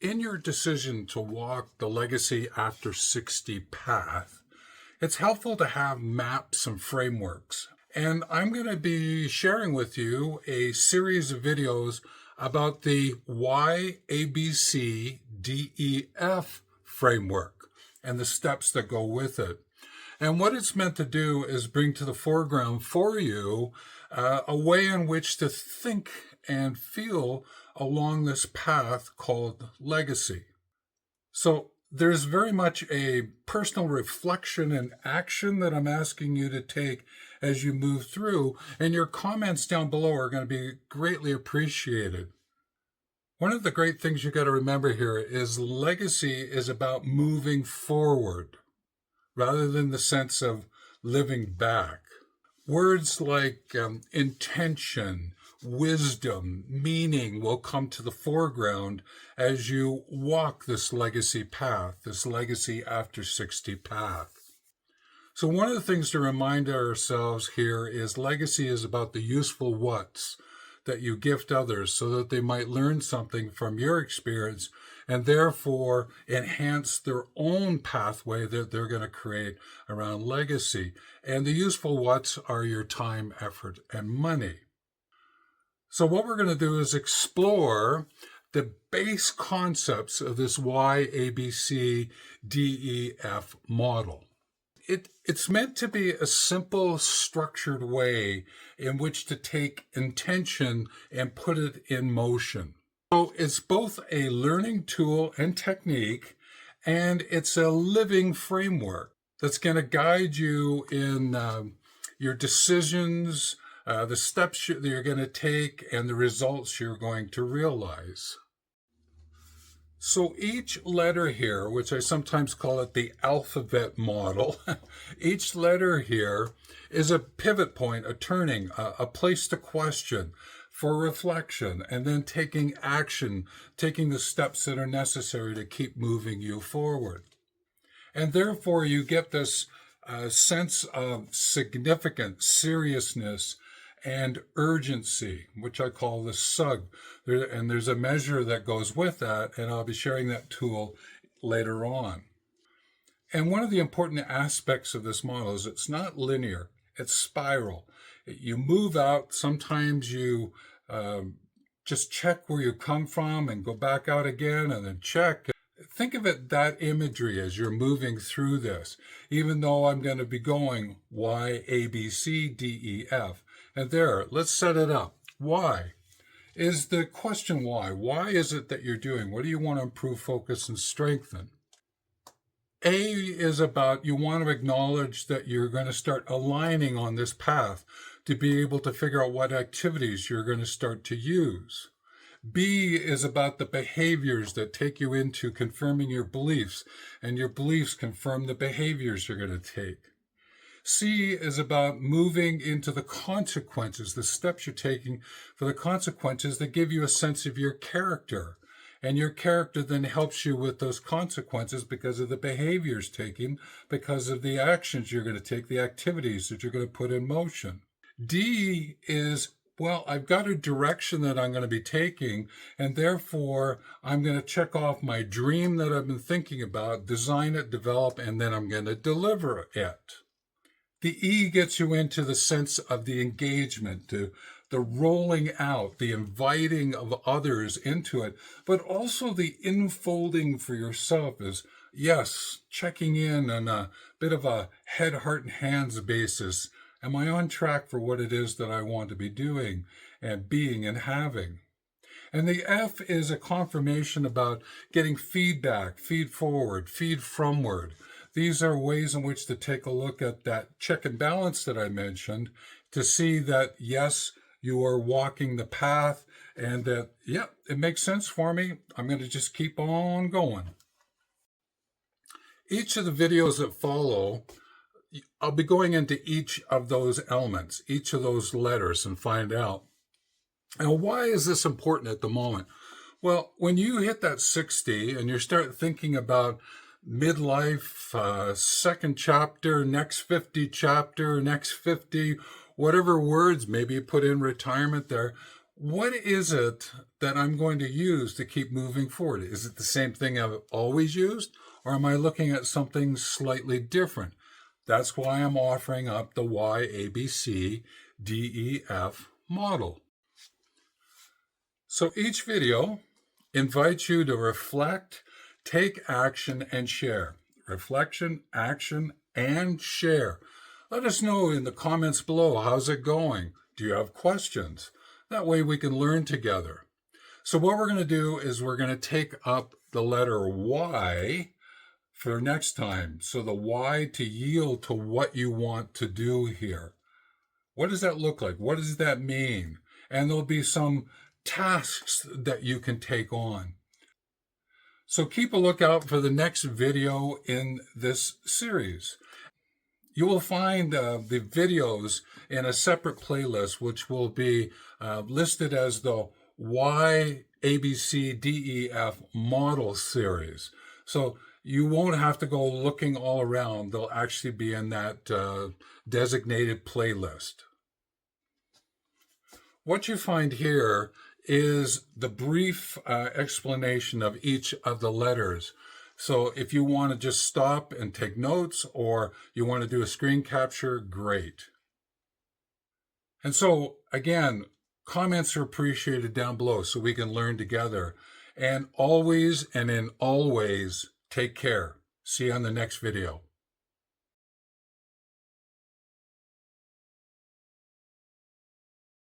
In your decision to walk the Legacy After 60 path, it's helpful to have maps and frameworks. And I'm going to be sharing with you a series of videos about the YABCDEF framework and the steps that go with it. And what it's meant to do is bring to the foreground for you a way in which to think and feel along this path called legacy. So there's very much a personal reflection and action that I'm asking you to take as you move through, and your comments down below are going to be greatly appreciated. One of the great things you got to remember here is legacy is about moving forward rather than the sense of living back. Words like intention, wisdom, meaning will come to the foreground as you walk this legacy path, this Legacy After 60 path. So one of the things to remind ourselves here is legacy is about the useful whats that you gift others so that they might learn something from your experience and therefore enhance their own pathway that they're going to create around legacy. And the useful whats are your time, effort, and money. So what we're going to do is explore the base concepts of this YABCDEF model. It's meant to be a simple, structured way in which to take intention and put it in motion. So it's both a learning tool and technique, and it's a living framework that's going to guide you in your decisions, the steps that you're going to take, and the results you're going to realize. So each letter here, which I sometimes call it the alphabet model, each letter here is a pivot point, a turning, a place to question, for reflection, and then taking action, taking the steps that are necessary to keep moving you forward. And therefore you get this sense of significance, seriousness, and urgency, which I call the SUG. And there's a measure that goes with that, and I'll be sharing that tool later on. And one of the important aspects of this model is it's not linear, it's spiral. You move out, sometimes you just check where you come from and go back out again and then check. Think of it, that imagery as you're moving through this, even though I'm going to be going Y, A, B, C, D, E, F. And there, let's set it up. Why? Is the question why? Why is it that you're doing? What do you want to improve, focus, and strengthen? A is about you want to acknowledge that you're going to start aligning on this path to be able to figure out what activities you're going to start to use. B is about the behaviors that take you into confirming your beliefs, and your beliefs confirm the behaviors you're going to take. C is about moving into the consequences, the steps you're taking for the consequences that give you a sense of your character. And your character then helps you with those consequences because of the behaviors taken, because of the actions you're going to take, the activities that you're going to put in motion. D is, well, I've got a direction that I'm going to be taking, and therefore I'm going to check off my dream that I've been thinking about, design it, develop, and then I'm going to deliver it. The E gets you into the sense of the engagement, the rolling out, the inviting of others into it, but also the infolding for yourself is, yes, checking in on a bit of a head, heart, and hands basis. Am I on track for what it is that I want to be doing and being and having? And the F is a confirmation about getting feedback, feed forward, feed fromward. These are ways in which to take a look at that check and balance that I mentioned to see that, yes, you are walking the path and that, yep, it makes sense for me. I'm going to just keep on going. Each of the videos that follow, I'll be going into each of those elements, each of those letters, and find out. And why is this important at the moment? Well, when you hit that 60 and you start thinking about midlife, second chapter, next 50 chapter, next 50, whatever words, maybe you put in retirement there, what is it that I'm going to use to keep moving forward? Is it the same thing I've always used, or am I looking at something slightly different? That's why I'm offering up the YABCDEF model. So each video invites you to reflect, take action, and share. Reflection, action, and share. Let us know in the comments below, how's it going? Do you have questions? That way we can learn together. So what we're going to do is we're going to take up the letter Y for next time. So the Y to yield to what you want to do here. What does that look like? What does that mean? And there'll be some tasks that you can take on. So keep a lookout for the next video in this series. You will find the videos in a separate playlist, which will be listed as the YABCDEF model series. So you won't have to go looking all around. They'll actually be in that designated playlist. What you find here is the brief explanation of each of the letters. So if you want to just stop and take notes, or you want to do a screen capture, great. And so again, comments are appreciated down below so we can learn together. And always and in always, take care. See you on the next video.